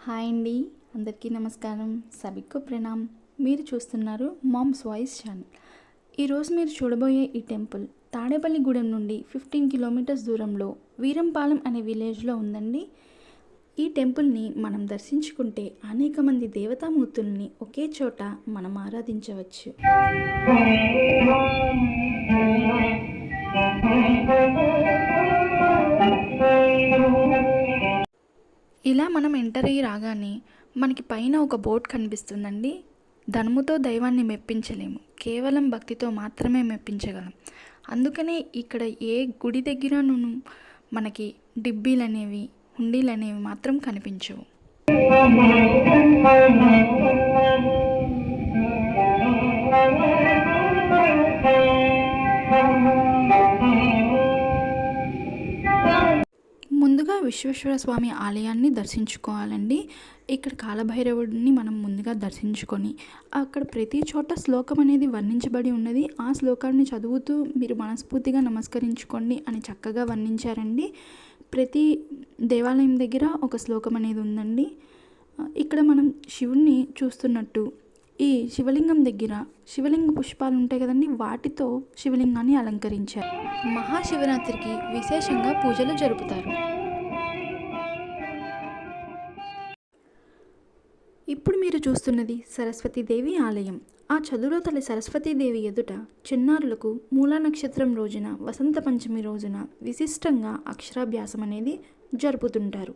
Hi అండి, అందరికీ నమస్కారం. సభికు ప్రణామ్. మీరు చూస్తున్నారు మామ్స్ వాయిస్ ఛానల్. ఈరోజు మీరు చూడబోయే ఈ టెంపుల్ తాడేపల్లిగూడెం నుండి 15 కిలోమీటర్స్ దూరంలో వీరంపాలెం అనే విలేజ్లో ఉందండి. ఈ టెంపుల్ని మనం దర్శించుకుంటే అనేక మంది దేవతామూర్తుల్ని ఒకే చోట మనం ఆరాధించవచ్చు. ఇలా మనం ఎంటర్ అయ్యి రాగానే మనకి పైన ఒక బోర్డ్ కనిపిస్తుందండి. ధనముతో దైవాన్ని మెప్పించలేము, కేవలం భక్తితో మాత్రమే మెప్పించగలం. అందుకనే ఇక్కడ ఏ గుడి దగ్గరను మనకి డిబ్బీలు అనేవి, హుండీలు అనేవి మాత్రం కనిపించవు. ముందుగా విశ్వేశ్వర స్వామి ఆలయాన్ని దర్శించుకోవాలండి. ఇక్కడ కాలభైరవుడిని మనం ముందుగా దర్శించుకొని అక్కడ ప్రతి చోట శ్లోకం అనేది వర్ణించబడి ఉన్నది. ఆ శ్లోకాన్ని చదువుతూ మీరు మనస్ఫూర్తిగా నమస్కరించుకోండి అని చక్కగా వర్ణించారండి. ప్రతి దేవాలయం దగ్గర ఒక శ్లోకం అనేది ఉందండి. ఇక్కడ మనం శివుణ్ణి చూస్తున్నట్టు ఈ శివలింగం దగ్గర శివలింగ పుష్పాలు ఉంటాయి కదండి, వాటితో శివలింగాన్ని అలంకరించారు. మహాశివరాత్రికి విశేషంగా పూజలు జరుపుతారు. ఇప్పుడు మీరు చూస్తున్నది సరస్వతీదేవి ఆలయం. ఆ చదురో తల్లి సరస్వతీదేవి ఎదుట చిన్నారులకు మూలా నక్షత్రం రోజున, వసంత పంచమి రోజున విశిష్టంగా అక్షరాభ్యాసం అనేది జరుపుతుంటారు.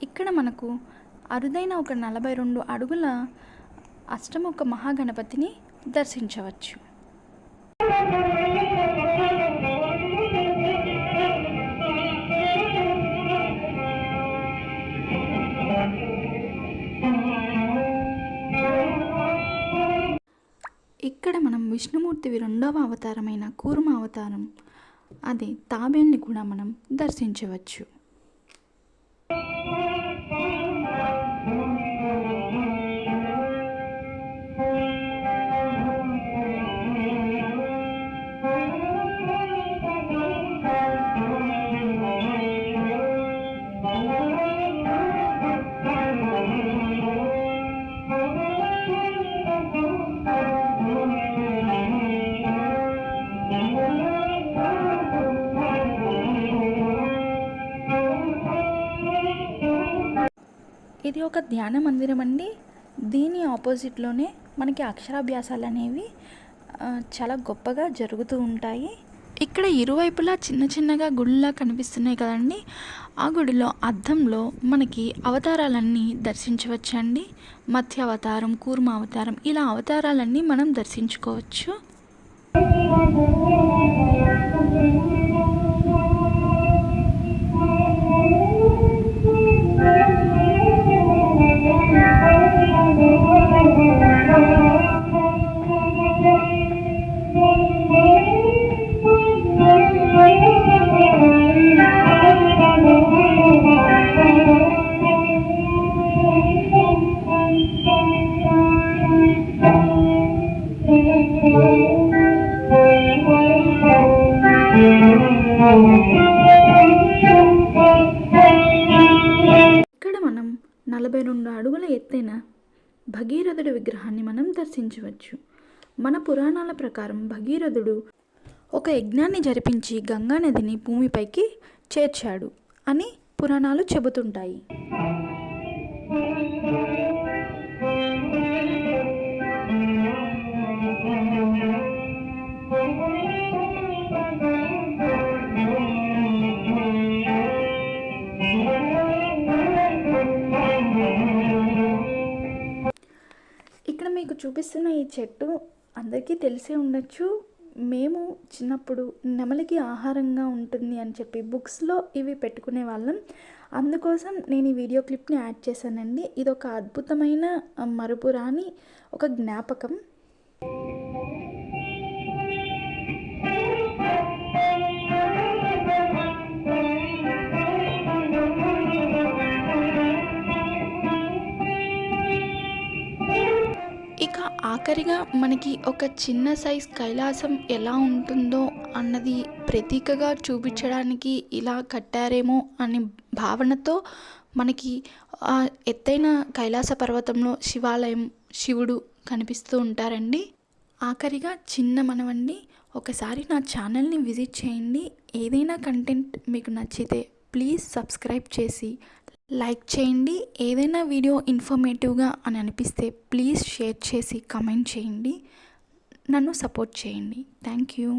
ఇక్కడ మనకు అరుదైన ఒక 42 అడుగుల అష్టముఖ మహాగణపతిని దర్శించవచ్చు. ఇక్కడ మనం విష్ణుమూర్తివి 2వ అవతారమైన కూర్మ అవతారం, అదే తాబేల్ని కూడా మనం దర్శించవచ్చు. ఇది ఒక ధ్యాన మందిరం అండి. దీని ఆపోజిట్లోనే మనకి అక్షరాభ్యాసాలు అనేవి చాలా గొప్పగా జరుగుతూ ఉంటాయి. ఇక్కడ ఇరువైపులా చిన్న చిన్నగా గుడిలా కనిపిస్తున్నాయి కదండి. ఆ గుడిలో అద్దంలో మనకి అవతారాలన్నీ దర్శించవచ్చండి. మత్స్య అవతారం, కూర్మ అవతారం, ఇలా అవతారాలన్నీ మనం దర్శించుకోవచ్చు. ఇక్కడ మనం 42 అడుగుల ఎత్తైన భగీరథుడి విగ్రహాన్ని మనం దర్శించవచ్చు. మన పురాణాల ప్రకారం భగీరథుడు ఒక యజ్ఞాన్ని జరిపించి గంగా నదిని భూమిపైకి చేర్చాడు అని పురాణాలు చెబుతుంటాయి. చూపిస్తున్న ఈ చెట్టు అందరికీ తెలిసే ఉండొచ్చు. మేము చిన్నప్పుడు నెమలికి ఆహారంగా ఉంటుంది అని చెప్పి బుక్స్లో ఇవి పెట్టుకునే వాళ్ళం. అందుకోసం నేను ఈ వీడియో క్లిప్ని యాడ్ చేశానండి. ఇది ఒక అద్భుతమైన మరుపురాని ఒక జ్ఞాపకం. ఇక ఆఖరిగా మనకి ఒక చిన్న సైజ్ కైలాసం ఎలా ఉంటుందో అన్నది ప్రతీకగా చూపించడానికి ఇలా కట్టారేమో అనే భావనతో మనకి ఎత్తైన కైలాస పర్వతంలో శివాలయం, శివుడు కనిపిస్తూ ఉంటారండి. ఆఖరిగా చిన్న మనవండి, ఒకసారి నా ఛానల్ని విజిట్ చేయండి. ఏదైనా కంటెంట్ మీకు నచ్చితే ప్లీజ్ సబ్స్క్రైబ్ చేసి లైక్ చేయండి. ఏదైనా వీడియో ఇన్ఫర్మేటివ్గా అని అనిపిస్తే ప్లీజ్ షేర్ చేసి కమెంట్ చేయండి. నన్ను సపోర్ట్ చేయండి. Thank you.